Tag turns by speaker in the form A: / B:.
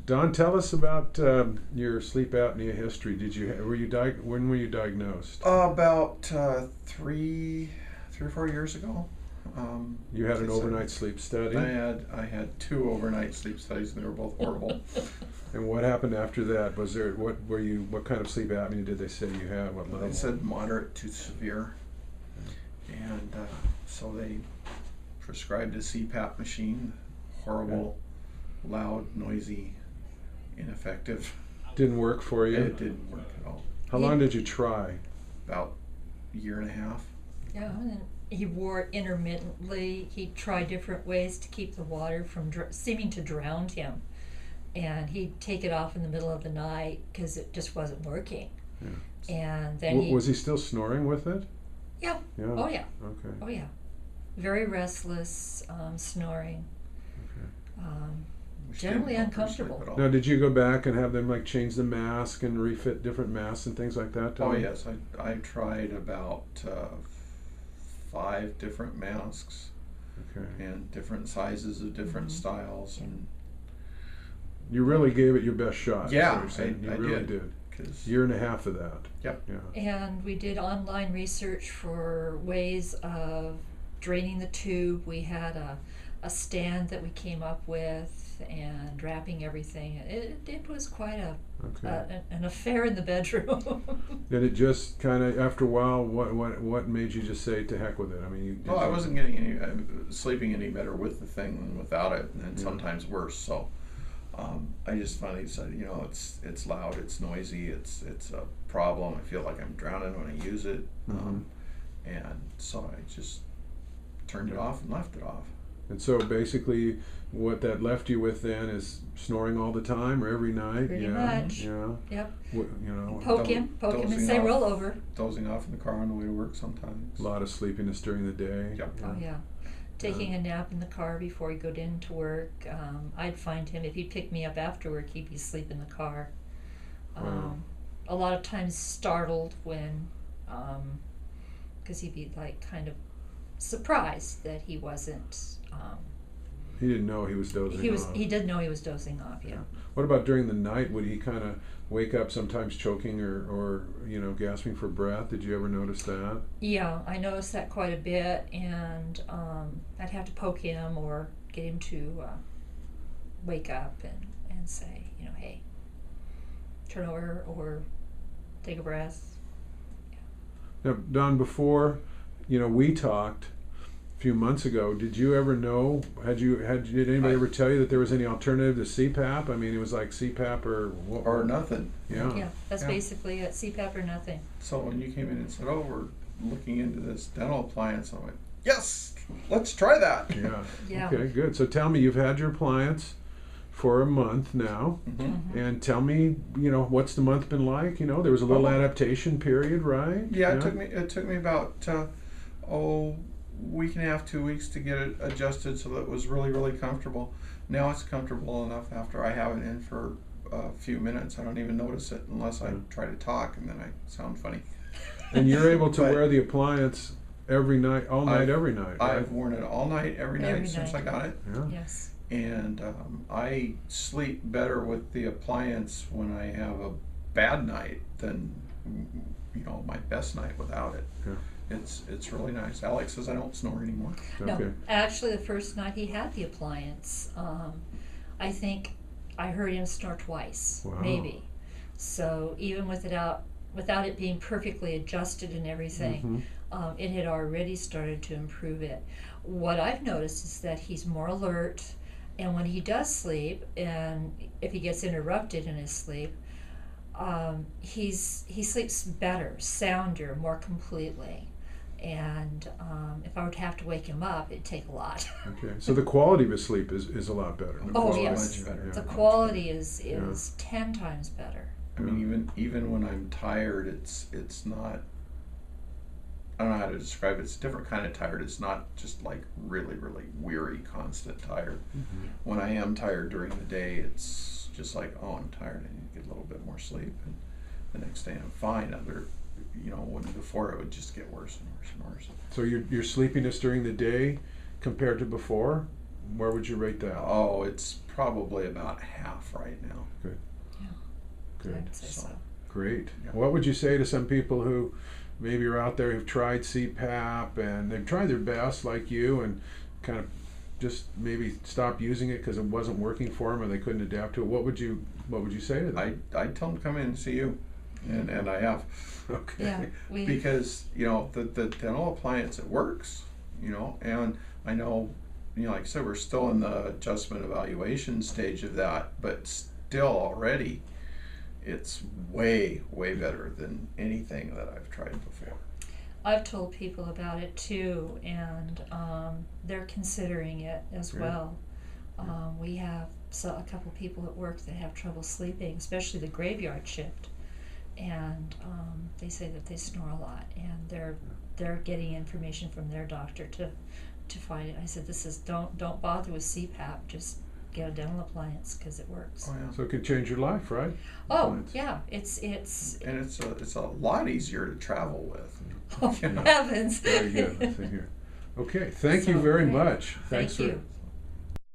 A: Don, tell us about your sleep apnea history. When were you diagnosed?
B: About 3 or 4 years ago.
A: You had an overnight sleep study.
B: I had 2 overnight sleep studies, and they were both horrible.
A: And what happened after that? What kind of sleep apnea did they say you had? What level?
B: They said moderate to severe, and so they prescribed a CPAP machine. Horrible, loud, noisy, ineffective.
A: Didn't work for you?
B: It didn't work at all.
A: How long did you try?
B: About a year and a half.
C: Yeah, and he wore it intermittently. He tried different ways to keep the water from seeming to drown him. And he'd take it off in the middle of the night because it just wasn't working.
A: Yeah.
C: And then
A: was he still snoring with it?
C: Yeah.
A: Yeah.
C: Oh yeah.
A: Okay.
C: Oh yeah. Very restless, snoring.
A: Okay.
C: Generally uncomfortable.
A: Now, did you go back and have them like change the mask and refit different masks and things like that?
B: Oh yes, I tried about 5 different masks.
A: Okay.
B: And different sizes of different styles, and
A: you really gave it your best shot.
B: Yeah,
A: you really did. Year and a half of that.
B: Yep.
A: Yeah.
C: And we did online research for ways of draining the tube. We had a stand that we came up with and wrapping everything. It was quite an affair in the bedroom.
A: Did it just kind of, after a while, what made you just say to heck with it? I mean,
B: I wasn't getting sleeping any better with the thing than without it, and sometimes worse. So I just finally decided, it's loud, it's noisy, it's a problem. I feel like I'm drowning when I use it, and so I just turned it off and left it off.
A: And so basically, what that left you with then is snoring all the time or every night.
C: Pretty much.
A: Yeah.
C: Yep.
A: Poke
C: him and say roll over.
B: Dozing off in the car on the way to work sometimes.
A: A lot of sleepiness during the day.
B: Yep.
C: Oh yeah. Taking a nap in the car before he go into work. I'd find him, if he'd pick me up after work, he'd be asleep in the car. A lot of times startled when, because he'd be like kind of surprised that he wasn't.
A: He didn't know he was dozing off.
C: He did know he was dozing off. Yeah.
A: What about during the night? Would he kind of wake up sometimes choking or gasping for breath? Did you ever notice that?
C: Yeah, I noticed that quite a bit, and I'd have to poke him or get him to wake up and say, hey, turn over or take a breath. Yeah.
A: Now, Don, before we talked a few months ago, did you ever know? Did anybody ever tell you that there was any alternative to CPAP? I mean, it was like CPAP or what?
B: Or nothing.
A: Yeah.
C: Yeah, that's basically it. CPAP or nothing.
B: So when you came in and said, we're looking into this dental appliance, I went, yes, let's try that.
A: Yeah.
C: Yeah.
A: Okay, good. So tell me, you've had your appliance for a month now, and tell me, what's the month been like? There was a little adaptation period, right?
B: Yeah, it took me about week and a half, 2 weeks to get it adjusted so that it was really, really comfortable. Now it's comfortable enough after I have it in for a few minutes. I don't even notice it unless I try to talk, and then I sound funny.
A: And you're able to wear the appliance every night, all night, every night, right?
B: I've worn it all night, every night since I got it.
A: Yeah.
C: Yes.
B: And I sleep better with the appliance when I have a bad night than my best night without it.
A: Yeah.
B: It's really nice. Alex says I don't snore anymore.
C: No,
A: Okay.
C: actually, the first night he had the appliance, I think I heard him snore twice,
A: Wow.
C: maybe. So even without it being perfectly adjusted and everything, it had already started to improve it. What I've noticed is that he's more alert, and when he does sleep, and if he gets interrupted in his sleep, he sleeps better, sounder, more completely. And if I would have to wake him up, it'd take a lot.
A: Okay, so the quality of his sleep is a lot better.
C: Oh yes,
B: much better.
C: the quality is 10 times better.
B: I mean, even when I'm tired, it's not. I don't know how to describe it. It's a different kind of tired. It's not just like really, really weary, constant tired. When I am tired during the day, it's just like, I'm tired. I need to get a little bit more sleep, and the next day I'm fine. When before it would just get worse and worse and worse.
A: So your sleepiness during the day compared to before? Where would you rate that?
B: Oh, it's probably about half right now.
A: Good.
C: I'd say so.
A: Great.
B: Yeah.
A: What would you say to some people who maybe are out there who've tried CPAP and they've tried their best like you and kind of just maybe stopped using it because it wasn't working for them or they couldn't adapt to it? What would you say to them?
B: I tell them to come in and see you, and I have.
A: Okay.
C: Yeah,
B: Because the dental appliance, it works, and I know, like I said, we're still in the adjustment evaluation stage of that, but still already it's way better than anything that I've tried before.
C: I've told people about it too, and they're considering it as well. We have a couple people at work that have trouble sleeping, especially the graveyard shift, and they say that they snore a lot, and they're getting information from their doctor to find it. I said, don't bother with CPAP, just get a dental appliance because it works.
B: Oh yeah.
A: So it could change your life, right?
C: Oh
A: Appliance.
C: yeah, it's
B: And it's a lot easier to travel with.
C: oh heavens.
A: Very good. Let's see here. Okay. Thank you
C: So
A: very
C: great.
A: much.
C: Thank
A: Thanks
C: you.